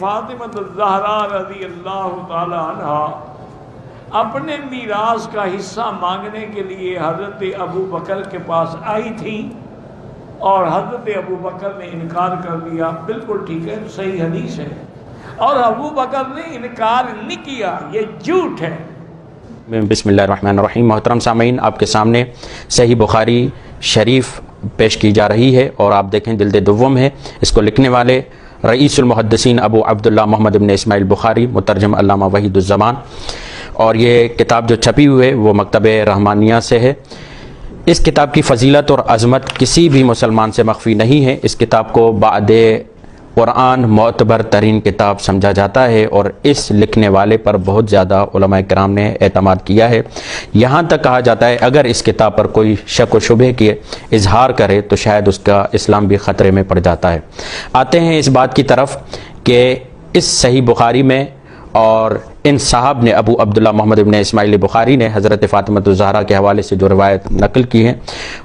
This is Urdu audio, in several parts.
فاطمہ الزہرا رضی اللہ تعالی عنہا اپنے میراث کا حصہ مانگنے کے لیے حضرت ابو بکر کے پاس آئی تھی اور حضرت ابو بکر نے انکار کر دیا۔ بالکل ٹھیک ہے، صحیح حدیث ہے، اور ابو بکر نے انکار نہیں کیا، یہ جھوٹ ہے۔ بسم اللہ الرحمن الرحیم۔ محترم سامعین، آپ کے سامنے صحیح بخاری شریف پیش کی جا رہی ہے اور آپ دیکھیں جلد دوم ہے۔ اس کو لکھنے والے رئیس المحدثین ابو عبداللہ محمد ابن اسماعیل بخاری، مترجم علامہ وحید الزمان، اور یہ کتاب جو چھپی ہوئی ہے وہ مکتب رحمانیہ سے ہے۔ اس کتاب کی فضیلت اور عظمت کسی بھی مسلمان سے مخفی نہیں ہے۔ اس کتاب کو بعد قرآن معتبر ترین کتاب سمجھا جاتا ہے اور اس لکھنے والے پر بہت زیادہ علماء کرام نے اعتماد کیا ہے۔ یہاں تک کہا جاتا ہے اگر اس کتاب پر کوئی شک و شبہ کے اظہار کرے تو شاید اس کا اسلام بھی خطرے میں پڑ جاتا ہے۔ آتے ہیں اس بات کی طرف کہ اس صحیح بخاری میں اور ان صاحب نے ابو عبداللہ محمد ابن اسماعیل بخاری نے حضرت فاطمہ الزہرا کے حوالے سے جو روایت نقل کی ہیں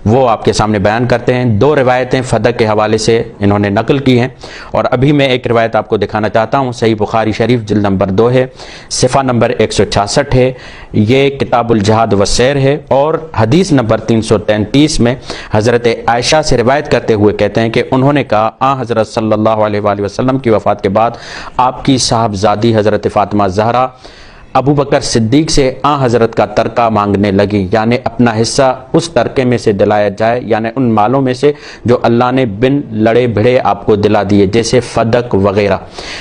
وہ آپ کے سامنے بیان کرتے ہیں۔ دو روایتیں فدق کے حوالے سے انہوں نے نقل کی ہیں اور ابھی میں ایک روایت آپ کو دکھانا چاہتا ہوں۔ صحیح بخاری شریف جلد نمبر 2 ہے، صفحہ نمبر 166 ہے، یہ کتاب الجہاد والسیر ہے، اور حدیث نمبر 333 میں حضرت عائشہ سے روایت کرتے ہوئے کہتے ہیں کہ انہوں نے کہا حضرت صلی اللہ علیہ وآلہ وسلم کی وفات کے بعد آپ کی صاحبزادی حضرت فاطمہ زہرا ابو بکر صدیق سے حضرت کا ترکہ مانگنے لگی، یعنی اپنا حصہ اس ترکے میں سے دلایا جائے، یعنی ان مالوں میں سے جو اللہ نے بن لڑے بھڑے آپ کو دلا دیے، جیسے فدق وغیرہ۔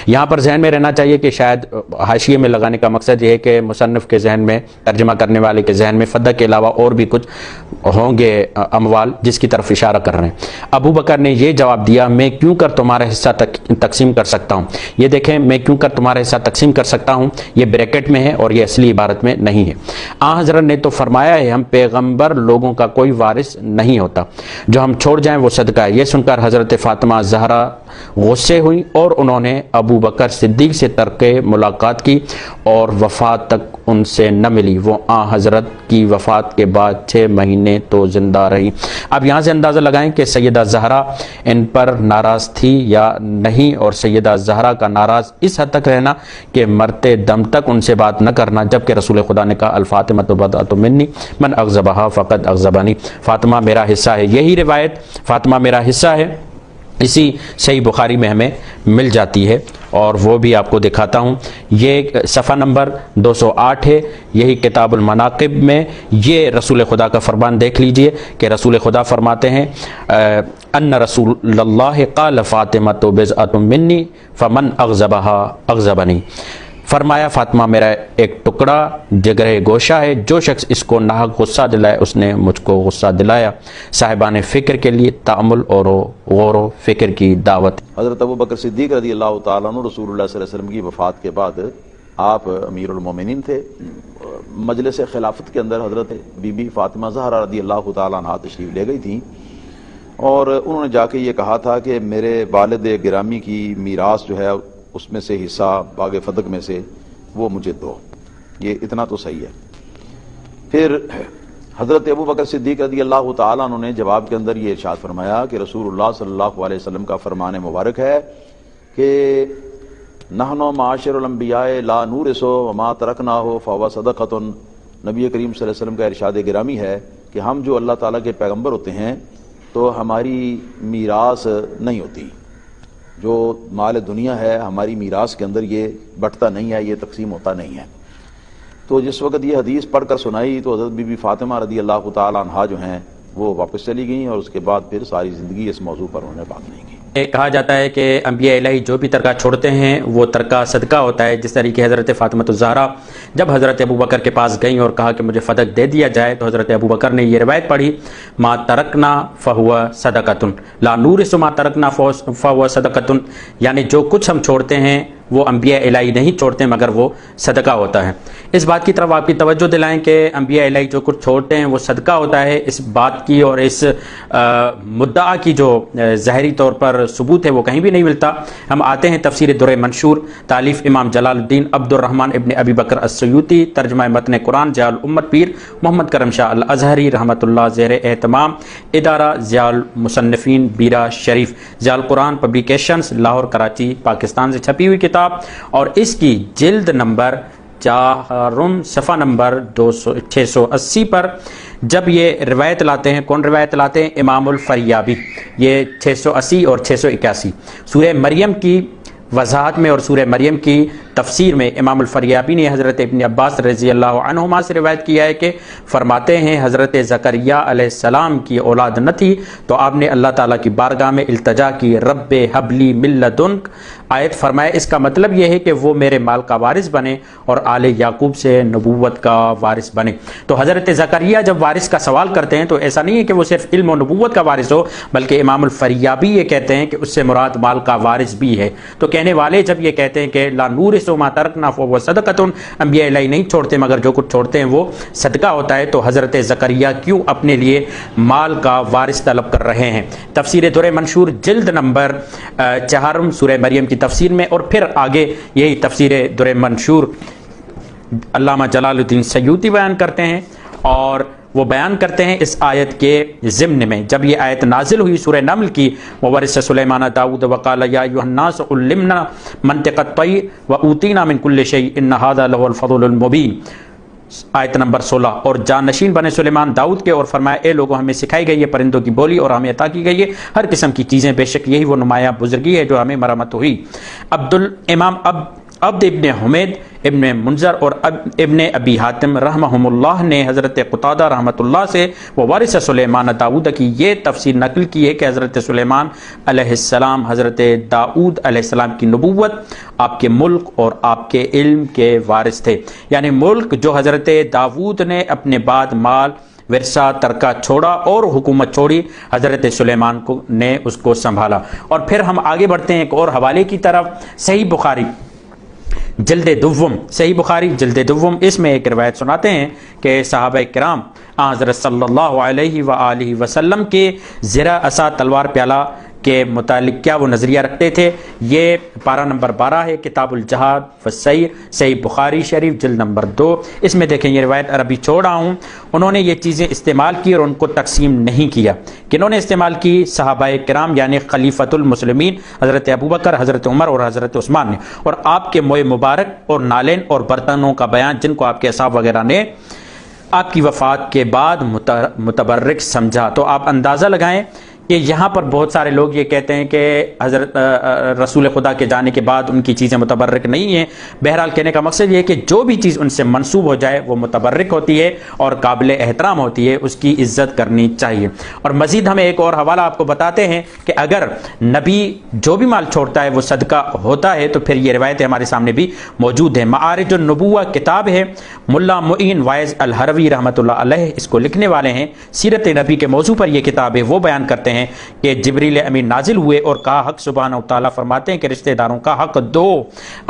یہاں پر ذہن میں رہنا چاہیے کہ شاید حاشیے میں لگانے کا مقصد یہ ہے کہ مصنف کے ذہن میں، ترجمہ کرنے والے کے ذہن میں فدق کے علاوہ اور بھی کچھ ہوں گے اموال جس کی طرف اشارہ کر رہے ہیں۔ ابو بکر نے یہ جواب دیا، میں کیوں کر تمہارا حصہ تقسیم کر سکتا ہوں۔ یہ دیکھیں، میں کیوں کر تمہارا حصہ تقسیم کر سکتا ہوں، یہ بریکٹ میں ہے اور یہ اصلی عبارت میں نہیں ہے۔ حضرت نے تو فرمایا ہے ہم پیغمبر لوگوں کا کوئی وارث نہیں ہوتا، جو ہم چھوڑ جائیں وہ صدقہ ہے۔ یہ سن کر حضرت فاطمہ زہرا غصے ہوئی اور انہوں نے ابو بکر صدیق سے ترک ملاقات کی اور وفات تک ان سے نہ ملی۔ وہ حضرت کی وفات کے بعد 6 مہینے تو زندہ رہی۔ اب یہاں سے اندازہ لگائیں کہ سیدہ زہرا ان پر ناراض تھی یا نہیں، اور سیدہ زہرا کا ناراض اس حد تک رہنا کہ مرتے دم تک ان سے بات نہ کرنا، جبکہ رسول خدا نے کہا الفاطمہ بضعۃ منی من اغضبھا فقد اغضبنی، فاطمہ میرا حصہ ہے۔ یہی روایت فاطمہ میرا حصہ ہے اسی صحیح بخاری میں ہمیں مل جاتی ہے اور وہ بھی آپ کو دکھاتا ہوں۔ یہ صفحہ نمبر 208 ہے، یہی کتاب المناقب میں یہ رسول خدا کا فرمان دیکھ لیجئے کہ رسول خدا فرماتے ہیں ان رسول اللہ قال فاطمہ بضعۃ منی فمن اغضبھا اغضبنی، فرمایا فاطمہ میرا ایک ٹکڑا جگرہ گوشہ ہے، جو شخص اس کو ناحق غصہ دلائے اس نے مجھ کو غصہ دلایا۔ صاحبان فکر کے لیے تأمل اور غور و فکر کی دعوت۔ حضرت ابو بکر صدیق رضی اللہ تعالیٰ عنہ رسول اللہ صلی اللہ علیہ وسلم کی وفات کے بعد آپ امیر المومنین تھے۔ مجلس خلافت کے اندر حضرت بی بی فاطمہ زہرا رضی اللہ تعالیٰ عنہ تشریف لے گئی تھیں اور انہوں نے جا کے یہ کہا تھا کہ میرے والد گرامی کی میراث جو ہے اس میں سے حصہ باغ فدق میں سے وہ مجھے دو، یہ اتنا تو صحیح ہے۔ پھر حضرت ابو بکر صدیق رضی اللہ تعالیٰ عنہ نے جواب کے اندر یہ ارشاد فرمایا کہ رسول اللہ صلی اللہ علیہ وسلم کا فرمان مبارک ہے کہ نحن معاشر الانبیاء لا نورث وما ترکنا فهو صدقۃ۔ نبی کریم صلی اللہ علیہ وسلم کا ارشاد گرامی ہے کہ ہم جو اللہ تعالیٰ کے پیغمبر ہوتے ہیں تو ہماری میراث نہیں ہوتی، جو مال دنیا ہے ہماری میراث کے اندر یہ بٹتا نہیں ہے، یہ تقسیم ہوتا نہیں ہے۔ تو جس وقت یہ حدیث پڑھ کر سنائی تو حضرت بی بی فاطمہ رضی اللہ تعالیٰ عنہا جو ہیں وہ واپس چلی گئیں اور اس کے بعد پھر ساری زندگی اس موضوع پر انہوں نے بات نہیں کی۔ کہا جاتا ہے کہ انبیاء الہی جو بھی ترکہ چھوڑتے ہیں وہ ترکہ صدقہ ہوتا ہے۔ جس طریقے حضرت فاطمہ الزہرا جب حضرت ابو بکر کے پاس گئیں اور کہا کہ مجھے فدق دے دیا جائے تو حضرت ابو بکر نے یہ روایت پڑھی ما ترکنا فہو صدقۃ لا نورث ما ترکنا فہو صدقۃ، یعنی جو کچھ ہم چھوڑتے ہیں وہ انبیاء الہی نہیں چھوڑتے مگر وہ صدقہ ہوتا ہے۔ اس بات کی طرف آپ کی توجہ دلائیں کہ انبیاء الہی جو کچھ چھوڑتے ہیں وہ صدقہ ہوتا ہے۔ اس بات کی اور اس مدعا کی جو ظاہری طور پر ثبوت ہے وہ کہیں بھی نہیں ملتا۔ ہم آتے ہیں تفسیر در منشور، تالیف امام جلال الدین عبد الرحمن ابن ابی بکر السیوطی، ترجمہ متن قرآن ضیاء الامت پیر محمد کرم شاہ الازہری رحمۃ اللہ، زیر اہتمام ادارہ ضیاء المصنفین بیرا شریف، ضیاء القرآن پبلیکیشنز لاہور کراچی پاکستان سے چھپی ہوئی کتاب کتاب، اور اس کی جلد نمبر 4 صفحہ نمبر 680 پر جب یہ روایت لاتے ہیں، کون روایت لاتے ہیں؟ امام الفریابی، یہ 680 اور 681 سورہ مریم کی وضاحت میں اور سورہ مریم کی تفسیر میں امام الفریابی نے حضرت ابن عباس رضی اللہ عنہما سے روایت کیا ہے کہ فرماتے ہیں حضرت زکریا علیہ السلام کی اولاد نہ تھی تو آپ نے اللہ تعالیٰ کی بارگاہ میں التجا کی، رب حبلی من لدنک، آیت فرمائے اس کا مطلب یہ ہے کہ وہ میرے مال کا وارث بنے اور آل یعقوب سے نبوت کا وارث بنے۔ تو حضرت زکریا جب وارث کا سوال کرتے ہیں تو ایسا نہیں ہے کہ وہ صرف علم و نبوت کا وارث ہو، بلکہ امام الفریابی یہ کہتے ہیں کہ اس سے مراد مال کا وارث بھی ہے۔ تو کہنے والے جب یہ کہتے ہیں کہ لا نورث ما ترکنا فهو صدقۃ، انبیاء الہی نہیں چھوڑتے مگر جو کچھ چھوڑتے ہیں وہ صدقہ ہوتا ہے، تو حضرت زکریا کیوں اپنے لیے مال کا وارث طلب کر رہے ہیں؟ تفسیر در منشور جلد نمبر 4 سورہ مریم کی تفسیر میں، اور پھر آگے یہی تفسیر در منشور علامہ جلال الدین سیوطی بیان کرتے ہیں، اور وہ بیان کرتے ہیں اس آیت کے ضمن میں جب یہ آیت نازل ہوئی سورہ نمل کی، وورث سلیمان داؤد وقال یا ایھا الناس علمنا منطق الطیر واوتینا من کل شیء ان ھذا لهو الفضل المبین، آیت نمبر 16، اور جانشین بنے سلیمان داؤد کے، اور فرمایا اے لوگوں ہمیں سکھائی گئی ہے پرندوں کی بولی اور ہمیں عطا کی گئی ہے ہر قسم کی چیزیں، بے شک یہی وہ نمایاں بزرگی ہے جو ہمیں مرمت ہوئی۔ امام عبد ابن حمید، ابن منذر اور ابن ابی حاتم رحمہم اللہ نے حضرت قتادہ رحمۃ اللہ سے وہ وارث سلیمان داؤد کی یہ تفسیر نقل کی ہے کہ حضرت سلیمان علیہ السلام حضرت داؤد علیہ السلام کی نبوت، آپ کے ملک اور آپ کے علم کے وارث تھے، یعنی ملک جو حضرت داؤد نے اپنے بعد مال ورثہ ترکہ چھوڑا اور حکومت چھوڑی، حضرت سلیمان نے اس کو سنبھالا۔ اور پھر ہم آگے بڑھتے ہیں ایک اور حوالے کی طرف، صحیح بخاری جلد دوم، صحیح بخاری جلد دوم، اس میں ایک روایت سناتے ہیں کہ صحابہ کرام حضرت صلی اللہ علیہ وآلہ وسلم کے زرہ عصا تلوار پیالہ کے متعلق کیا وہ نظریہ رکھتے تھے۔ یہ پارہ نمبر 12 ہے، کتاب الجہاد والسیر، صحیح بخاری شریف جلد نمبر 2، اس میں دیکھیں یہ روایت عربی چھوڑ رہا ہوں، انہوں نے یہ چیزیں استعمال کی اور ان کو تقسیم نہیں کیا۔ کنہوں نے استعمال کی؟ صحابہ کرام یعنی خلیفۃ المسلمین حضرت ابوبکر، حضرت عمر اور حضرت عثمان نے، اور آپ کے موئے مبارک اور نالین اور برتنوں کا بیان جن کو آپ کے اصحاب وغیرہ نے آپ کی وفات کے بعد متبرک سمجھا۔ تو آپ اندازہ لگائیں کہ یہاں پر بہت سارے لوگ یہ کہتے ہیں کہ حضرت رسول خدا کے جانے کے بعد ان کی چیزیں متبرک نہیں ہیں۔ بہرحال کہنے کا مقصد یہ ہے کہ جو بھی چیز ان سے منسوب ہو جائے وہ متبرک ہوتی ہے اور قابل احترام ہوتی ہے، اس کی عزت کرنی چاہیے۔ اور مزید ہمیں ایک اور حوالہ آپ کو بتاتے ہیں کہ اگر نبی جو بھی مال چھوڑتا ہے وہ صدقہ ہوتا ہے تو پھر یہ روایتیں ہمارے سامنے بھی موجود ہیں۔ معارج النبوہ کتاب ہے، ملا معین وائز الہروی رحمۃ اللہ علیہ اس کو لکھنے والے ہیں، سیرت نبی کے موضوع پر یہ کتاب ہے۔ وہ بیان کرتے ہیں کہ جبریل امین نازل ہوئے اور کہا حق سبحانہ و تعالیٰ فرماتے ہیں کہ رشتہ داروں کا حق دو۔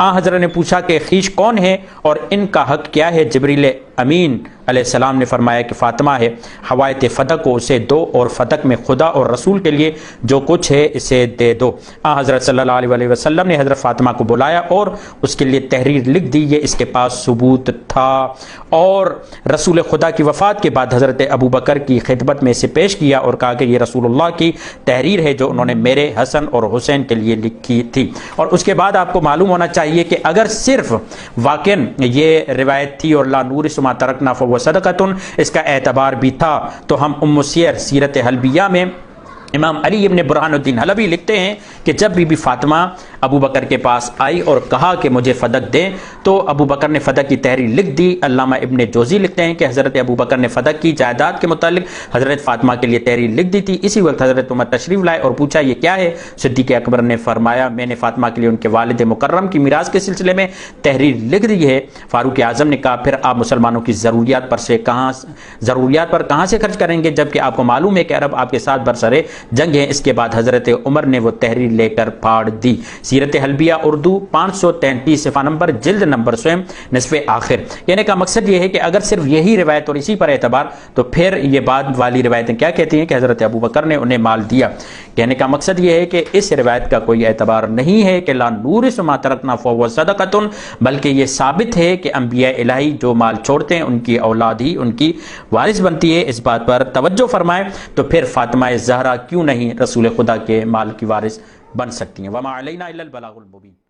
حضرت نے پوچھا کہ خیش کون ہے اور ان کا حق کیا ہے؟ جبریل امین علیہ السلام نے فرمایا کہ فاطمہ ہے، حوائط فتح کو اسے دو اور فتح میں خدا اور رسول کے لیے جو کچھ ہے اسے دے دو۔ حضرت صلی اللہ علیہ وسلم نے حضرت فاطمہ کو بلایا اور اس کے لیے تحریر لکھ دی، یہ اس کے پاس ثبوت تھا، اور رسول خدا کی وفات کے بعد حضرت ابوبکر کی خدمت میں اسے پیش کیا اور کہا کہ یہ رسول اللہ کی تحریر ہے جو انہوں نے میرے حسن اور حسین کے لیے لکھی تھی۔ اور اس کے بعد آپ کو معلوم ہونا چاہیے کہ اگر صرف واقعاً یہ روایت تھی اور لا نورث ما ترکنا فهو صدقۃ اس کا اعتبار بھی تھا تو ہم ام السیر سیرت حلبیہ میں امام علی ابن برہان الدین حلبی لکھتے ہیں کہ جب بی بی فاطمہ ابو بکر کے پاس آئی اور کہا کہ مجھے فدق دیں تو ابو بکر نے فدق کی تحریر لکھ دی۔ علامہ ابن جوزی لکھتے ہیں کہ حضرت ابو بکر نے فدق کی جائیداد کے متعلق حضرت فاطمہ کے لیے تحریر لکھ دی تھی۔ اسی وقت حضرت عمر تشریف لائے اور پوچھا یہ کیا ہے؟ صدیق اکبر نے فرمایا میں نے فاطمہ کے لیے ان کے والد مکرم کی میراث کے سلسلے میں تحریر لکھ دی ہے۔ فاروق اعظم نے کہا پھر آپ مسلمانوں کی ضروریات پر کہاں سے خرچ کریں گے جبکہ آپ کو معلوم ہے کہ عرب آپ کے ساتھ برسرے جنگ ہیں۔ اس کے بعد حضرت عمر نے وہ تحریر لے کر پھاڑ دی۔ سیرت حلبیہ اردو 533 صفحہ نمبر جلد نمبر 6 نصف آخر۔ کہنے کا مقصد یہ ہے کہ اگر صرف یہی روایت اور اسی پر اعتبار تو پھر یہ بعد والی روایتیں کیا کہتی ہیں کہ حضرت ابو بکر نے انہیں مال دیا۔ کہنے کا مقصد یہ ہے کہ اس روایت کا کوئی اعتبار نہیں ہے کہ لا نورث ما ترکنا فهو صدقۃ، بلکہ یہ ثابت ہے کہ انبیاء الہی جو مال چھوڑتے ہیں ان کی اولاد ہی ان کی وارث بنتی ہے۔ اس بات پر توجہ فرمائیں تو پھر فاطمہ زہرا کیوں نہیں رسول خدا کے مال کی وارث بن سکتی ہیں؟ وما علینا الا البلاغ المبین۔